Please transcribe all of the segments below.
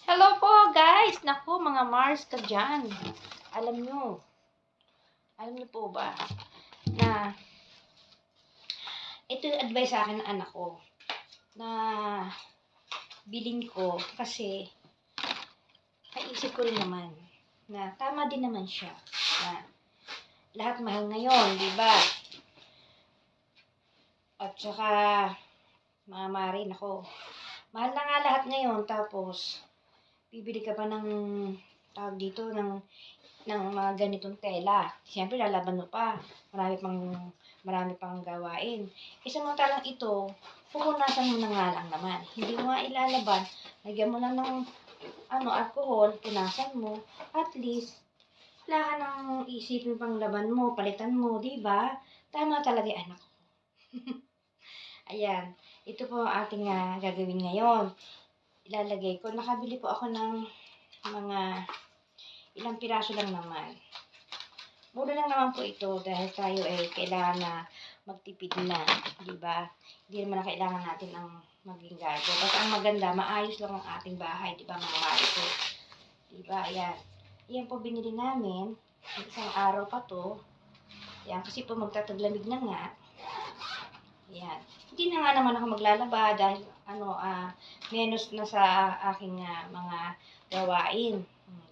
Hello po guys! Naku mga Mars ka dyan. Alam nyo po ba na ito yung advice sa akin ng anak ko na bilin ko kasi naisip ko rin naman na tama din naman siya na lahat mahal ngayon, di ba? At saka mga marin ako. Mahal na nga lahat ngayon tapos bibili ka pa ng tawag dito ng mga ganitong tela. Siyempre lalaban mo pa. Marami pang gawain. Samantalang ito, pupunasan mo na nga lang naman. Hindi mo nga ilalaban. Lagyan mo lang ng alcohol, punasan mo. At least wala ka nang isipin pang laban mo, palitan mo, di ba? Tama talaga yung anak ko. Ayan, ito po ang ating gagawin ngayon. Ilalagay ko. Nakabili po ako ng mga ilang piraso lang naman. Mura lang naman po ito dahil tayo ay kailangan na magtipid na, di ba? Hindi naman na kailangan natin ang maging gago. Basta ang maganda, maayos lang ang ating bahay, di ba mga marito? Di ba? Ayan. Ayan po binili namin. Isang araw pa to. Ayan, kasi po magtataglamig na nga. Ayan. Hindi na nga naman ako maglalaba dahil menos na sa aking mga gawain.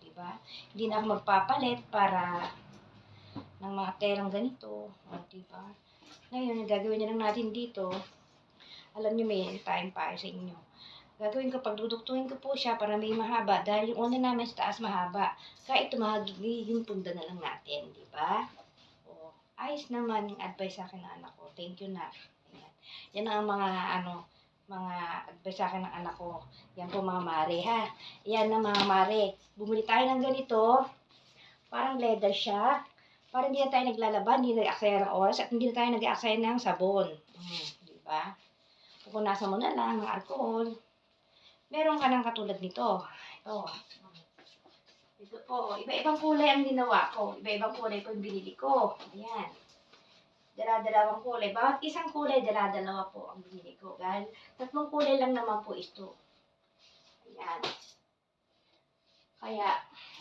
Diba? Hindi na ako magpapalit para ng mga telang ganito. Diba? Ngayon, gagawin na lang natin dito. Alam nyo, may time pa sa inyo. Gagawin ko, pagduduktuhin ko po siya para may mahaba. Dahil yung una namin sa taas mahaba. Kaya ito magiging punda na lang natin. Diba? O, ayos naman yung advice sa akin ng anak ko. Thank you na. Yan ang mga advice sa akin ng anak ko. Yan po mga mare ha. Yan na mga mare. Bumili tayo ng ganito. Parang leather siya. Parang hindi na tayo naglalaban, hindi na nag-aksaya ng oras, at hindi na tayo nag-aksaya ng sabon. Diba? Pupunasan mo na lang ng alcohol. Meron ka ng katulad nito. Ito. Ito po. Iba-ibang kulay ang ginawa ko. Iba-ibang kulay po yung binili ko. Ayan. Dala-dalawang kulay. Bawat isang kulay, dala-dalawa po ang binili ko. Dahil 3 kulay lang naman po ito. Ayan. Kaya,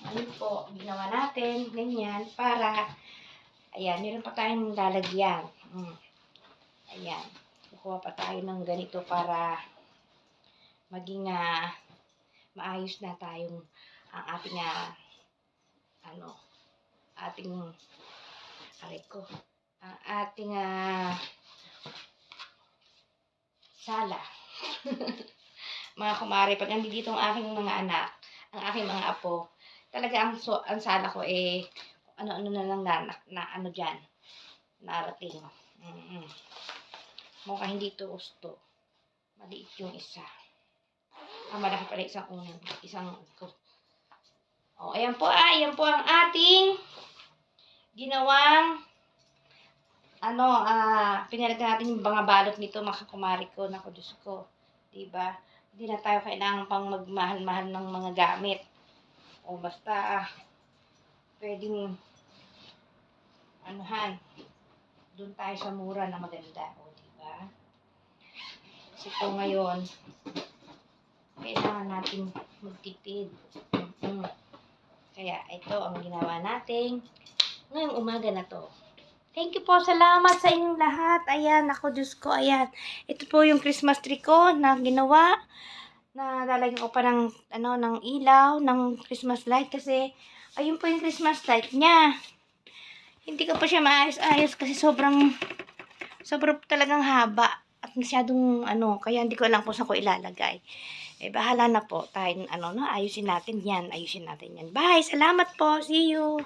ayun po, ginawa natin, ganyan, para, ayan, meron pa tayong lalagyan. Ayan. Kukuha pa tayo ng ganito para maging maayos na tayong ang ating ating sala. Mga kumare, pag nandito ang aking mga anak, ang aking mga apo, talaga ang sala ko ano-ano na lang na dyan, narating. Mukhang hindi ito gusto. Maliit yung isa. Malaki pala isang O, ayan po ang ating ginawang pinalitan natin yung mga balot nito, mga kumari ko, naku Diyos ko. Diba? Hindi na tayo kailangan pang magmahal-mahal ng mga gamit. O basta, pwedeng, doon tayo sa mura na maganda. O, diba? Kasi po ngayon, kailangan natin magtipid. Kaya, ito ang ginawa natin ngayong umaga na to. Thank you po. Salamat sa inyong lahat. Ayan, ako Diyos ko. Ayan. Ito po yung Christmas tree ko na ginawa. Na lalagyan ko pa ng ilaw, ng Christmas light. Kasi, ayun po yung Christmas light niya. Hindi ko pa siya maayos-ayos kasi sobrang talagang haba. At masyadong kaya hindi ko alam kung saan ko ilalagay. Bahala na po. Tayo, ayusin natin yan. Ayusin natin yan. Bye! Salamat po. See you!